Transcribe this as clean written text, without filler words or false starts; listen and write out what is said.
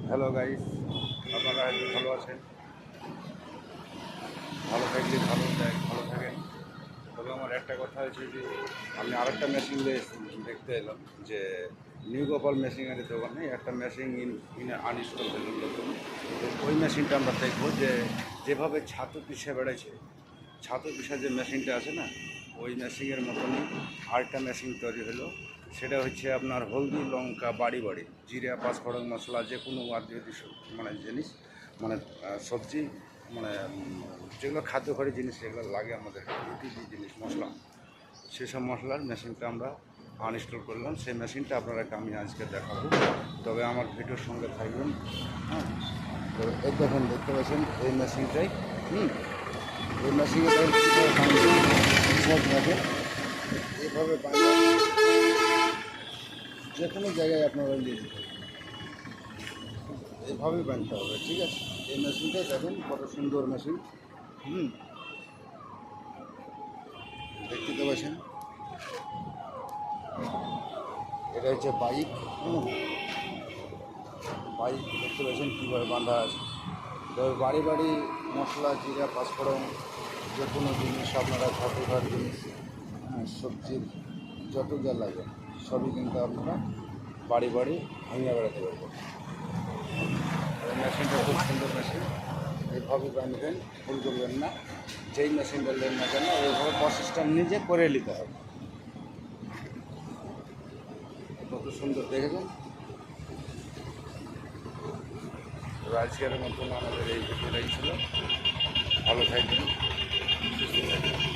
Hello guys, আপনারা হয়তো ভালো আছেন। ভালো থাকলে ভালো থাকেন। তবে আমার একটা কথা হচ্ছে যে আমি আরেকটা মেশিন দেখতে এলাম যে নিউ গোপাল মেশিনারি দোকানে একটা মেশিন আনইনস্টল হলো নতুন। তো ওই মেশিনটা আমরা দেখবো যে যেভাবে ছাতু পিষে বেড়েছে, ছাতু পিষা যে মেশিনটা আছে না, ওই মেশিনের মতনই আরেকটা মেশিন তৈরি হলো। সেটা হচ্ছে আপনার হলদি লঙ্কা বাড়ি বাড়ি জিরা পাঁচফোড়ন মশলা যে কোনো মানে জিনিস মানে সবজি মানে যেগুলো খাদ্যকারী জিনিস যেগুলো লাগে আমাদের ইউটিলিটি জিনিস মশলা, সেসব মশলার মেশিনটা আমরা আনইনস্টল করলাম। সেই মেশিনটা আপনারাকে আমি আজকে দেখাবো, তবে আমার ভিডিওর সঙ্গে থাকবেন। হ্যাঁ, তো এই দেখুন, দেখতে পাচ্ছেন এই মেশিনটাই। এই মেশিনটাই দেখেন এভাবে বানিয়ে যে কোনো জায়গায় আপনারা নিয়ে যেতে পারেন, এইভাবেই বানতে হবে। ঠিক আছে, এই মেশিনটাই দেখেন কত সুন্দর মেশিন। দেখতে তো পাচ্ছেন, এটা হচ্ছে বাইক। বাইক দেখতে পাচ্ছেন কীভাবে বাঁধা আছে। তবে বাড়ি বাড়ি মশলা জিরা পাঁচফোড়ন যে কোনো জিনিস আপনারা খাদ্যখার জিনিস, সবজির যত যা লাগে সবই কিন্তু আপনারা বাড়ি বাড়ি ভাঙিয়ে বেড়াতে পারবেন। এই মেশিনটা খুব সুন্দর মেশিন, এইভাবে বানবেন, ভুল করবেন না। যেই মেশিনটা নেন না কেন এইভাবে প্রসেসটা নিজে করে নিতে হবে। কত সুন্দর দেখেছেন। আজকের মতন আমাদের এই ভিডিওটাই ছিল। ভালো থাকবেন, সুস্থ থাকবেন।